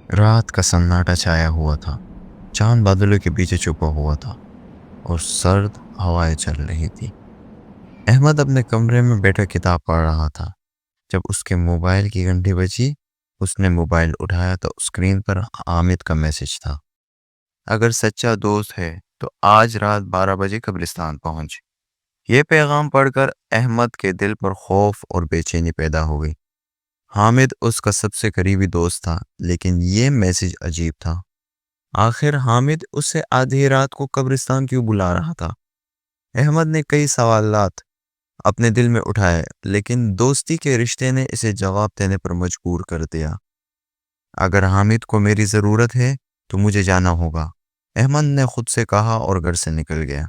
رات کا سناٹا چھایا ہوا تھا۔ چاند بادلوں کے پیچھے چھپا ہوا تھا اور سرد ہوائیں چل رہی تھی۔ احمد اپنے کمرے میں بیٹھا کتاب پڑھ رہا تھا۔ جب اس کے موبائل کی گھنٹی بجی، اس نے موبائل اٹھایا تو اسکرین پر حامد کا میسج تھا۔ اگر سچا دوست ہے تو آج رات 12 بجے قبرستان پہنچ۔ یہ پیغام پڑھ کر احمد کے دل پر خوف اور بے چینی پیدا ہو گئی۔ حامد اس کا سب سے قریبی دوست تھا، لیکن یہ میسج عجیب تھا۔ آخر حامد اسے آدھی رات کو قبرستان کیوں بلا رہا تھا؟ احمد نے کئی سوالات اپنے دل میں اٹھائے، لیکن دوستی کے رشتے نے اسے جواب دینے پر مجبور کر دیا۔ اگر حامد کو میری ضرورت ہے تو مجھے جانا ہوگا، احمد نے خود سے کہا اور گھر سے نکل گیا۔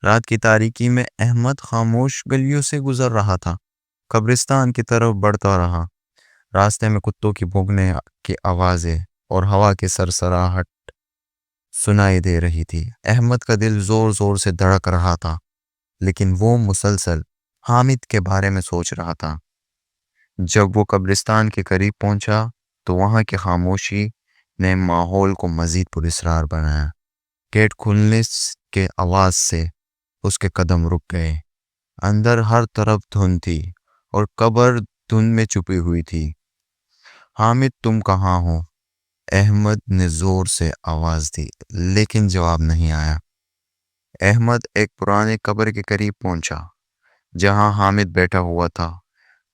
رات کی تاریکی میں احمد خاموش گلیوں سے گزر رہا تھا، قبرستان کی طرف بڑھتا رہا۔ راستے میں کتوں کی بھونکنے کی آوازیں اور ہوا کی سرسراہٹ سنائی دے رہی تھی۔ احمد کا دل زور زور سے دھڑک رہا تھا، لیکن وہ مسلسل حامد کے بارے میں سوچ رہا تھا۔ جب وہ قبرستان کے قریب پہنچا تو وہاں کی خاموشی نے ماحول کو مزید پراسرار بنایا۔ گیٹ کھلنے کے آواز سے اس کے قدم رک گئے۔ اندر ہر طرف دھند تھی اور قبر دھند میں چھپی ہوئی تھی۔ حامد، تم کہاں ہو؟ احمد نے زور سے آواز دی، لیکن جواب نہیں آیا۔ احمد ایک پرانے قبر کے قریب پہنچا جہاں حامد بیٹھا ہوا تھا۔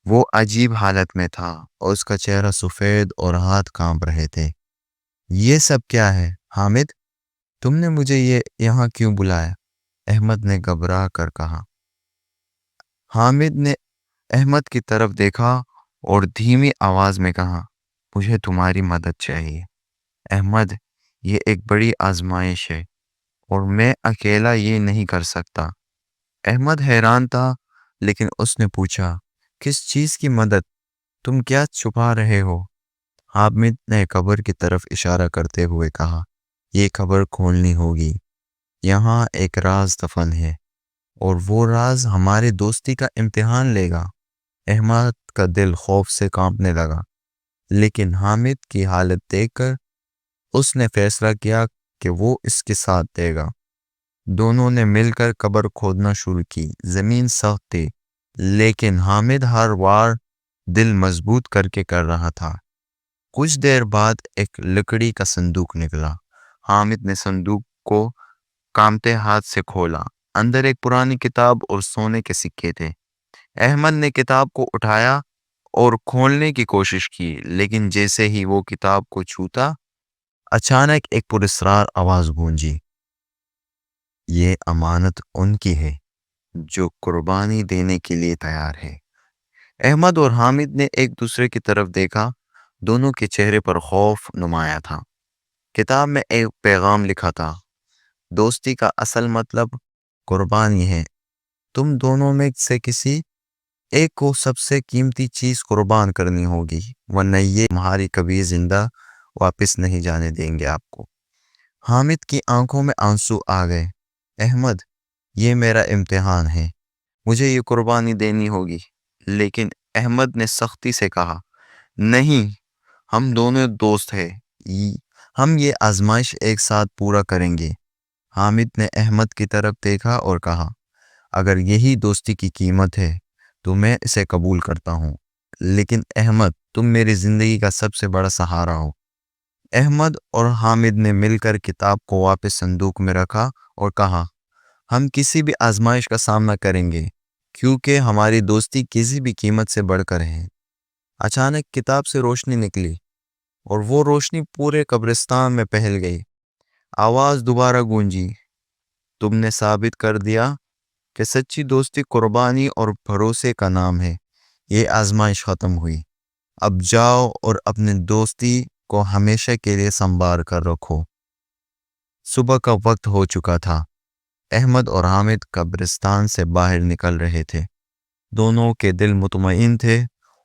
وہ عجیب حالت میں تھا اور اس کا چہرہ سفید اور ہاتھ کانپ رہے تھے۔ یہ سب کیا ہے حامد؟ تم نے مجھے یہاں کیوں بلایا؟ احمد نے گھبرا کر کہا۔ حامد نے احمد کی طرف دیکھا اور دھیمی آواز میں کہا، مجھے تمہاری مدد چاہیے۔ احمد، یہ ایک بڑی آزمائش ہے اور میں اکیلا یہ نہیں کر سکتا۔ احمد حیران تھا، لیکن اس نے پوچھا، کس چیز کی مدد؟ تم کیا چھپا رہے ہو؟ حامد نے قبر کی طرف اشارہ کرتے ہوئے کہا، یہ قبر کھولنی ہوگی۔ یہاں ایک راز دفن ہے اور وہ راز ہمارے دوستی کا امتحان لے گا۔ احمد کا دل خوف سے کانپنے لگا، لیکن حامد کی حالت دیکھ کر اس نے فیصلہ کیا کہ وہ اس کے ساتھ دے گا۔ دونوں نے مل کر قبر کھودنا شروع کی۔ زمین سخت تھی، لیکن حامد ہر بار دل مضبوط کر کے کر رہا تھا۔ کچھ دیر بعد ایک لکڑی کا صندوق نکلا۔ حامد نے صندوق کو کانپتے ہاتھ سے کھولا۔ اندر ایک پرانی کتاب اور سونے کے سکے تھے۔ احمد نے کتاب کو اٹھایا اور کھولنے کی کوشش کی، لیکن جیسے ہی وہ کتاب کو چھوتا، اچانک ایک پراسرار آواز گونجی، یہ امانت ان کی ہے جو قربانی دینے کے لیے تیار ہے۔ احمد اور حامد نے ایک دوسرے کی طرف دیکھا۔ دونوں کے چہرے پر خوف نمایاں تھا۔ کتاب میں ایک پیغام لکھا تھا، دوستی کا اصل مطلب قربانی ہے۔ تم دونوں میں سے کسی ایک کو سب سے قیمتی چیز قربان کرنی ہوگی، ورنہ یہ تمہاری کبھی زندہ واپس نہیں جانے دیں گے آپ کو۔ حامد کی آنکھوں میں آنسو آ گئے۔ احمد، یہ میرا امتحان ہے، مجھے یہ قربانی دینی ہوگی۔ لیکن احمد نے سختی سے کہا، نہیں، ہم دونوں دوست ہیں، ہم یہ آزمائش ایک ساتھ پورا کریں گے۔ حامد نے احمد کی طرف دیکھا اور کہا، اگر یہی دوستی کی قیمت ہے تو میں اسے قبول کرتا ہوں، لیکن احمد، تم میری زندگی کا سب سے بڑا سہارا ہو۔ احمد اور حامد نے مل کر کتاب کو واپس صندوق میں رکھا اور کہا، ہم کسی بھی آزمائش کا سامنا کریں گے، کیونکہ ہماری دوستی کسی بھی قیمت سے بڑھ کر ہے۔ اچانک کتاب سے روشنی نکلی اور وہ روشنی پورے قبرستان میں پھیل گئی۔ آواز دوبارہ گونجی، تم نے ثابت کر دیا کہ سچی دوستی قربانی اور بھروسے کا نام ہے۔ یہ آزمائش ختم ہوئی، اب جاؤ اور اپنی دوستی کو ہمیشہ کے لیے سنبھال کر رکھو۔ صبح کا وقت ہو چکا تھا۔ احمد اور حامد قبرستان سے باہر نکل رہے تھے۔ دونوں کے دل مطمئن تھے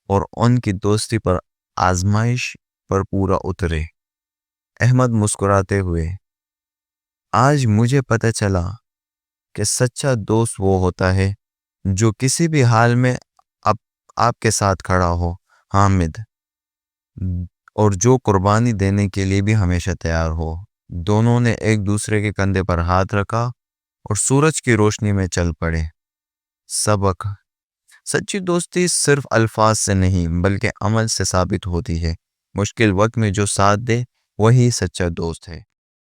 اور ان کی دوستی پر آزمائش پر پورا اترے۔ احمد مسکراتے ہوئے، آج مجھے پتہ چلا کہ سچا دوست وہ ہوتا ہے جو کسی بھی حال میں آپ کے ساتھ کھڑا ہو۔ حامد، اور جو قربانی دینے کے لیے بھی ہمیشہ تیار ہو۔ دونوں نے ایک دوسرے کے کندھے پر ہاتھ رکھا اور سورج کی روشنی میں چل پڑے۔ سبق: سچی دوستی صرف الفاظ سے نہیں بلکہ عمل سے ثابت ہوتی ہے۔ مشکل وقت میں جو ساتھ دے وہی سچا دوست ہے۔